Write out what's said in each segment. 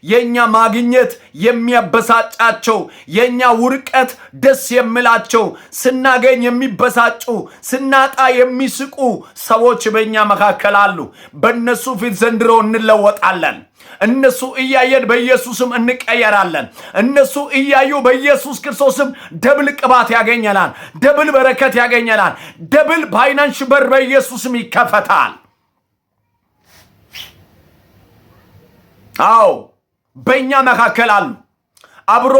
የኛ ማግኘት የሚያበሳጫቸው የኛ ውርቀት ደስ የሚላቸው ስናገኝ የሚበሳጩ ስናጣ የሚስቁ ሰዎች በእኛ መካከል አሉ። በእነሱ ፊት ዘንድሮ እንለወጣለን። እነሱ እያየን በኢየሱስም እንቀየራለን። እነሱ እያዩ በኢየሱስ ክርስቶስም ደብል ቅባት ያገኘናል፣ ደብል በረከት ያገኘናል፣ ደብል ፋይናንስ በር በኢየሱስም ይከፈታል። አዎ በእኛ መካከል አሉ አብሮ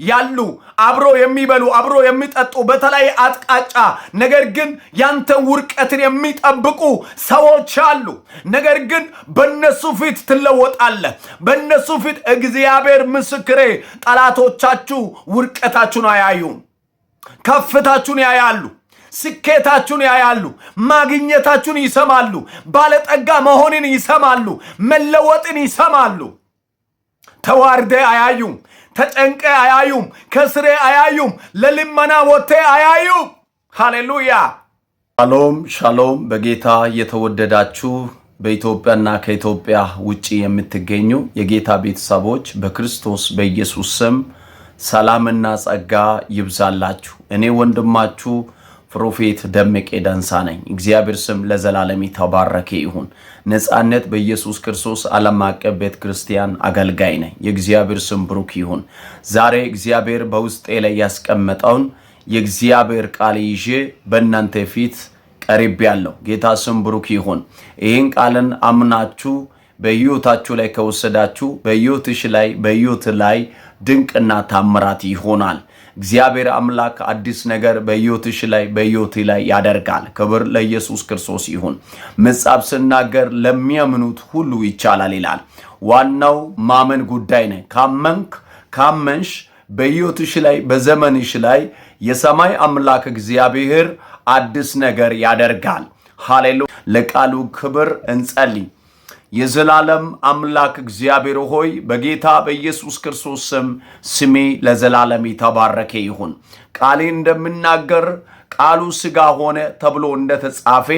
ያሉ አብሮ የሚበሉ አብሮ የሚጠጡ በተለይ አጥቃጫ ነገር ግን ያንተን ውርቀትን የሚጠብቁ ሰዎች አሉ። ነገር ግን በእነሱ ፊት ትለወጣለህ። በእነሱ ፊት እግዚአብሔር ምስክሬ፣ ጠላቶቻችሁ ውርቀታችሁን አያዩም፣ ከፍታችሁን ያያሉ፣ ስኬታችሁን ያያሉ፣ ማግኘታችሁን ይሰማሉ፣ ባለጠጋ መሆንን ይሰማሉ፣ መለወጥን ይሰማሉ። ተዋርደ አያዩም፣ ተጨንቀ አያዩም፣ ከስሬ አያዩም፣ ለልመና ወጥተ አያዩም። ሃሌሉያ። ሻሎም ሻሎም። በጌታ የተወደዳችሁ በኢትዮጵያና ከኢትዮጵያ ውጪ የምትገኙ የጌታ ቤተሰቦች በክርስቶስ በኢየሱስ ስም ሰላምና ጸጋ ይብዛላችሁ። እኔ ወንድማችሁ ፕሮፌት ደመቄ ዳንሳ ነኝ። እግዚአብሔር ስም ለዘላለም የተባረከ ይሁን። ነጻነት በኢየሱስ ክርስቶስ ዓለም አቀፍ ቤተክርስቲያን አገልጋይ ነኝ። የእግዚአብሔር ስም ብሩክ ይሁን። ዛሬ እግዚአብሔር በውስጤ ላይ ያስቀመጠውን የእግዚአብሔር ቃል ይዤ በእናንተ ፊት ቀርቤያለሁ። ጌታ ስም ብሩክ ይሁን። ይህን ቃልን አምናችሁ በሕይወታችሁ ላይ ከወሰዳችሁ በሕይወትሽ ላይ በሕይወት ላይ ድንቅና ታምራት ይሆናል። እግዚአብሔር አምላክ አዲስ ነገር በሕይወትሽ ላይ በሕይወት ላይ ያደርጋል። ክብር ለኢየሱስ ክርስቶስ ይሁን። መጽሐፍ ሲናገር ለሚያምኑት ሁሉ ይቻላል ይላል። ዋናው ማመን ጉዳይ ነው። ካመንሽ በሕይወትሽ ላይ በዘመንሽ ላይ የሰማይ አምላክ እግዚአብሔር አዲስ ነገር ያደርጋል። ሃሌሉያ። ለቃሉ ክብር እንጸልይ። የዘላለም አምላክ እግዚአብሔር ሆይ በጌታ በኢየሱስ ክርስቶስ ስም ስሜ ለዘላለም የተባረከ ይሁን። ቃሌ እንደምናገር ቃሉ ሥጋ ሆነ ተብሎ እንደተጻፈ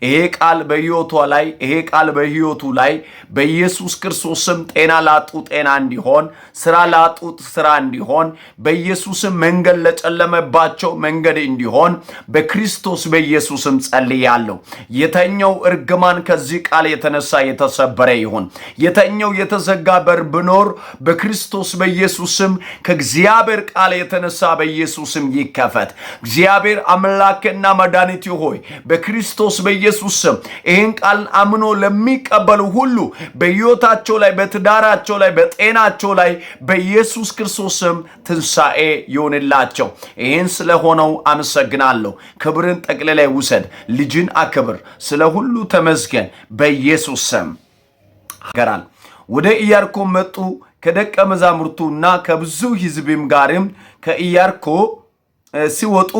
ይሄ ቃል በሕይወቷ ላይ ይሄ ቃል በሕይወቱ ላይ በኢየሱስ ክርስቶስ ስም ጤና ላጡ ጤና እንዲሆን፣ ስራ ላጡት ስራ እንዲሆን፣ በኢየሱስም መንገድ ለጨለመባቸው መንገድ እንዲሆን በክርስቶስ በኢየሱስም ጸልያለሁ። የተኛው እርግማን ከዚህ ቃል የተነሳ የተሰበረ ይሁን። የተኛው የተዘጋ በር ቢኖር በክርስቶስ በኢየሱስም ከእግዚአብሔር ቃል የተነሳ በኢየሱስም ይከፈት። እግዚአብሔር አምላክና መድኃኒት ሆይ በክርስቶስ በኢየሱስ ስም ይህን ቃል አምኖ ለሚቀበሉ ሁሉ በሕይወታቸው ላይ በትዳራቸው ላይ በጤናቸው ላይ በኢየሱስ ክርስቶስ ስም ትንሣኤ ይሆንላቸው። ይህን ስለሆነው አመሰግናለሁ። ክብርን ጠቅልለህ ውሰድ። ልጅን አክብር። ስለ ሁሉ ተመስገን። በኢየሱስ ስም ገራል ወደ ኢያሪኮ መጡ። ከደቀ መዛሙርቱና ከብዙ ሕዝብም ጋርም ከኢያሪኮ ሲወጡ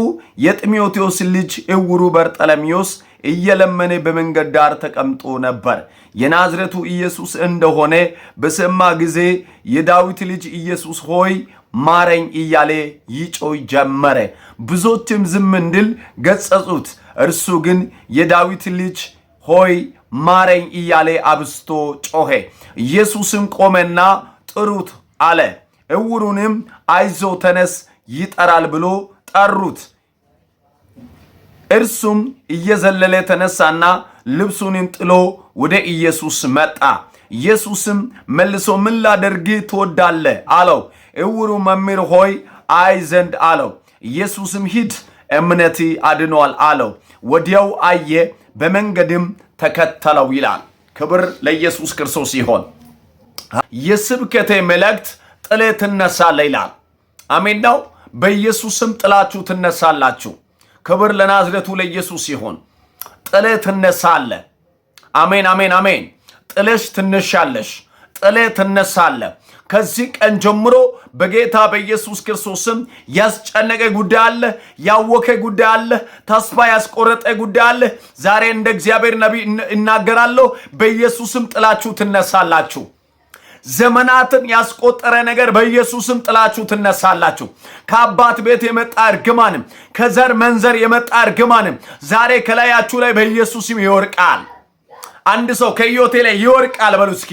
የጢሞቴዎስ ልጅ ዕውሩ በርጠለሜዎስ እየለመነ በመንገድ ዳር ተቀምጦ ነበር። የናዝሬቱ ኢየሱስ እንደሆነ በሰማ ጊዜ የዳዊት ልጅ ኢየሱስ ሆይ ማረኝ እያለ ይጮህ ጀመረ። ብዙዎችም ዝም እንዲል ገሰጹት። እርሱ ግን የዳዊት ልጅ ሆይ ማረኝ እያለ አብዝቶ ጮኸ። ኢየሱስም ቆመና ጥሩት አለ። ዕውሩንም አይዞ ተነስ ይጠራል ብሎ ጠሩት። እርሱም እየዘለለ ተነሳና ልብሱን ጥሎ ወደ ኢየሱስ መጣ። ኢየሱስም መልሶ ምን ላደርግ ትወዳለህ አለው። ዕውሩ መምህር ሆይ አይ ዘንድ አለው። ኢየሱስም ሂድ እምነት አድኗል አለው። ወዲያው አየ፣ በመንገድም ተከተለው ይላል። ክብር ለኢየሱስ ክርስቶስ ይሁን። የስብከቴ መልእክት ጥለህ ትነሳለህ ይላል። አሜን ነው። በኢየሱስም ጥላችሁ ትነሳላችሁ። ክብር ለናዝሬቱ ለኢየሱስ ይሁን። ጥለህ ትነሳለህ። አሜን አሜን አሜን። ጥለሽ ትነሻለሽ። ጥለህ ትነሳለህ። ከዚህ ቀን ጀምሮ በጌታ በኢየሱስ ክርስቶስም ያስጨነቀ ጉዳይ አለ፣ ያወከ ጉዳይ አለ፣ ተስፋ ያስቆረጠ ጉዳይ አለ። ዛሬ እንደ እግዚአብሔር ነቢይ እናገራለሁ። በኢየሱስም ጥላችሁ ትነሳላችሁ። ዘመናትን ያስቆጠረ ነገር በኢየሱስም ጥላችሁ ትነሳላችሁ። ከአባት ቤት የመጣ እርግማንም ከዘር መንዘር የመጣ እርግማንም ዛሬ ከላያችሁ ላይ በኢየሱስም ይወርቃል። አንድ ሰው ከሕይወቴ ላይ ይወርቃል በሉ እስኪ።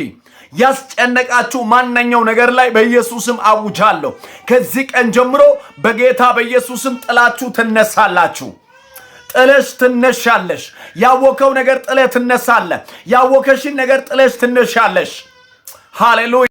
ያስጨነቃችሁ ማንኛው ነገር ላይ በኢየሱስም አውጃለሁ። ከዚህ ቀን ጀምሮ በጌታ በኢየሱስም ጥላችሁ ትነሳላችሁ። ጥለሽ ትነሻለሽ። ያወከው ነገር ጥለ ትነሳለ። ያወከሽን ነገር ጥለሽ ትነሻለሽ። ሃሌሉያ።